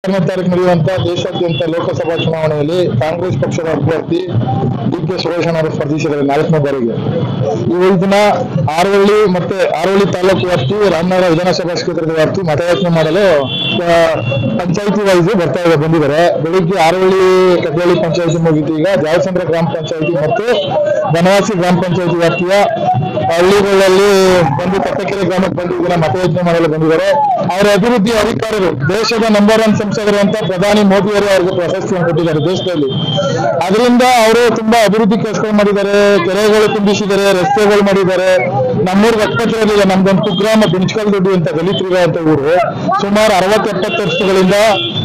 ತಾರೀಕು ನಡೆಯುವಂತಹ ದೇಶಾದ್ಯಂತ ಲೋಕಸಭಾ ಚುನಾವಣೆಯಲ್ಲಿ ಕಾಂಗ್ರೆಸ್ ಪಕ್ಷದ ಅಭ್ಯರ್ಥಿ ಡಿ.ಕೆ. ಸುರೇಶ್ ಅವರು ಸ್ಪರ್ಧಿಸಿದ್ದಾರೆ 4ನೇ ಬಾರಿಗೆ. ಈ ದಿನ ಆರೋಳಿ ತಾಲೂಕು ವ್ಯಾಪ್ತಿ ರಾಮನಗರ ವಿಧಾನಸಭಾ ಕ್ಷೇತ್ರದ ವ್ಯಾಪ್ತಿ ಮತಯಾಚನೆ ಮಾಡಲು ಪಂಚಾಯತಿ ವೈಸ್ ಬಂದಿದ್ದಾರೆ. ಬೆಳಿಗ್ಗೆ ಆರೋಳಿ ಕಡ್ಡಳ್ಳಿ ಪಂಚಾಯತಿ ಮುಗಿತು. ಈಗ ಜಾಲಸಂದ್ರ ಗ್ರಾಮ ಪಂಚಾಯತಿ ಮತ್ತು ಬನವಾಸಿ ಗ್ರಾಮ ಪಂಚಾಯತಿ ವ್ಯಾಪ್ತಿಯ ಹಳ್ಳಿಗಳಲ್ಲಿ ಬಂದು ತಟ್ಟಕೆರೆ ಗ್ರಾಮಕ್ಕೆ ಬಂದು ಇದನ್ನ ಮತಯಾಚನೆ ಮಾಡಲು ಬಂದಿದ್ದಾರೆ. ಅವರ ಅಭಿವೃದ್ಧಿ ಅಧಿಕಾರಿಗಳು ದೇಶದ ನಂಬರ್ 1 ಸಂಸದರು ಅಂತ ಪ್ರಧಾನಿ ಮೋದಿಯವರು ಅವರಿಗೆ ಪ್ರಶಸ್ತಿಯನ್ನು ಕೊಟ್ಟಿದ್ದಾರೆ ದೇಶದಲ್ಲಿ. ಅದರಿಂದ ಅವರು ತುಂಬಾ ಅಭಿವೃದ್ಧಿ ಕೆಲಸಗಳು ಮಾಡಿದ್ದಾರೆ, ಕೆರೆಗಳು ತುಂಬಿಸಿದ್ದಾರೆ, ರಸ್ತೆಗಳು ಮಾಡಿದ್ದಾರೆ. ನಮ್ಮೂರಿಗೆ ಆಸ್ಪತ್ರೆಯಲ್ಲಿ ನಮ್ದೊಂದು ಕುಗ್ರಾಮ ಬಿಣಿಚ್ಕಲ್ ದೊಡ್ಡಿ ಅಂತ ದಲಿತರಿರುವಂತ ಊರು. ಸುಮಾರು 60-70 ವರ್ಷಗಳಿಂದ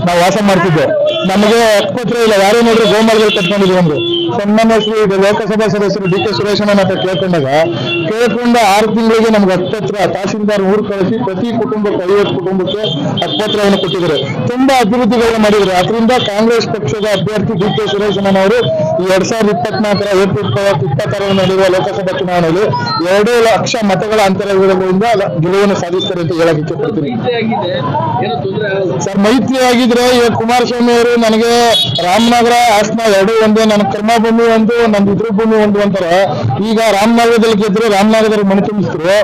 ನಾವು ವಾಸ ಮಾಡ್ತಿದ್ದೆ. ನಮಗೆ ಆಸ್ಪತ್ರೆ ಇಲ್ಲ, ಯಾರೇ ನೋಡ್ರಿ ಗೋಮಾಳಗಳು ಕಟ್ಕೊಂಡಿದ್ವಿ. ಒಂದು ಸನ್ಮಾನ್ಯ ಶ್ರೀ ಲೋಕಸಭಾ ಸದಸ್ಯರು ಡಿ.ಕೆ. ಸುರೇಶಣ್ಣ ಅಂತ ಕೇಳ್ಕೊಂಡು 6 ತಿಂಗಳಿಗೆ ನಮ್ಗೆ ಆಸ್ಪತ್ರೆ ತಹಸೀಲ್ದಾರ್ ಊರು ಕಳಿಸಿ ಪ್ರತಿ ಕುಟುಂಬಕ್ಕೆ 50 ಕುಟುಂಬಕ್ಕೆ ಆಸ್ಪತ್ರೆಯನ್ನು ಕೊಟ್ಟಿದ್ದಾರೆ. ತುಂಬಾ ಅಭಿವೃದ್ಧಿಗಳನ್ನ ಮಾಡಿದ್ದಾರೆ. ಅದರಿಂದ ಕಾಂಗ್ರೆಸ್ ಪಕ್ಷದ ಅಭ್ಯರ್ಥಿ ಡಿ.ಕೆ. ಸುರೇಶಣ್ಣನವರು 2024 ಏಪ್ರಿಲ್ 26 ನಡೆಯುವ ಲೋಕಸಭಾ ಚುನಾವಣೆಯಲ್ಲಿ 2 ಲಕ್ಷ ಮತಗಳ ಅಂತರದಿಂದ ಗೆಲುವನ್ನು ಸಾಧಿಸ್ತಾರೆ ಅಂತ ಹೇಳಕ್ ಇಚ್ಛೆಪಡ್ತೀನಿ. ಸರ್, ಮೈತ್ರಿ ಆಗಿದ್ರೆ ಈಗ ಕುಮಾರಸ್ವಾಮಿ ಅವರು ನನಗೆ ರಾಮನಗರ ಹಾಸನ 2 ಒಂದೇ, ನನ್ನ ಕರ್ಮಭೂಮಿ ಒಂದು, ನನ್ನ ಇದ್ರ ಭೂಮಿ ಒಂದು ಅಂತಾರೆ. ಈಗ ರಾಮನಗರದಲ್ಲಿ ಗೆದ್ರೆ ರಾಮನಗರದಲ್ಲಿ ಮಣ್ಣು ತುಂಬಿಸಿದ್ರು,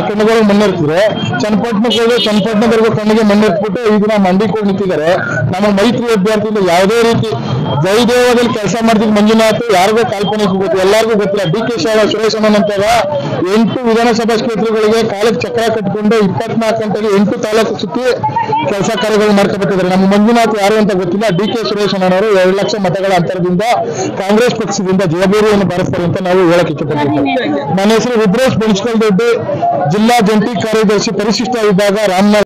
ಕಣ್ಣುಗಳು ಮಣ್ಣಿರ್ತಿದ್ರು. ಚನ್ನಪಟ್ಟಣಕ್ಕೆ ಹೋದ್ರೆ ಚನ್ನಪಟ್ಟಣದವರೆಗೂ ಕಣ್ಣಿಗೆ ಮಣ್ಣಿರ್ಬಿಟ್ಟು ಈ ದಿನ ಮಂಡಿಕೊಂಡು ನಿಂತಿದ್ದಾರೆ. ನಮ್ಮ ಮೈತ್ರಿ ಅಭ್ಯರ್ಥಿಯಿಂದ ಯಾವುದೇ ರೀತಿ ಜಯದೇವದಲ್ಲಿ ಕೆಲಸ ಮಾಡ್ತಿದ್ದ ಮಂಜುನಾಥ್ ಯಾರಿಗೂ ಕಾಲ್ಪನಿಕ ಗೊತ್ತು, ಎಲ್ಲರಿಗೂ ಗೊತ್ತಿಲ್ಲ. ಡಿ.ಕೆ. ಸುರೇಶಣ್ಣನಂತರ 8 ವಿಧಾನಸಭಾ ಕ್ಷೇತ್ರಗಳಿಗೆ ಕಾಲಕ್ಕೆ ಚಕ್ರ ಕಟ್ಟಿಕೊಂಡು 24 ಗಂಟೆಗೆ 8 ತಾಲೂಕು ಸುತ್ತಿ ಕೆಲಸ ಕಾರ್ಯಗಳು ಮಾಡ್ಕೊಬಿಟ್ಟಿದ್ದಾರೆ. ನಮ್ಮ ಮಂಜುನಾಥ್ ಯಾರು ಅಂತ ಗೊತ್ತಿಲ್ಲ. ಡಿ.ಕೆ. ಸುರೇಶಣ್ಣನವರು 2 ಲಕ್ಷ ಮತಗಳ ಅಂತರದಿಂದ ಕಾಂಗ್ರೆಸ್ ಪಕ್ಷದಿಂದ ಜಯಭೇರಿಯನ್ನು ಬಾರಿಸ್ತಾರೆ ಅಂತ ನಾವು ಹೇಳಕ್ ಇಷ್ಟಪಡ್ತೀವಿ. ನನ್ನ ಹೆಸರು ರುದ್ರೇಶ್ ಬಿಣಿಚ್ಕಲ್ ದೊಡ್ಡಿ, ಜಿಲ್ಲಾ ಜಂಟಿ ಕಾರ್ಯದರ್ಶಿ, ಪರಿಶಿಷ್ಟ ವಿಭಾಗ, ರಾಮನಗರ.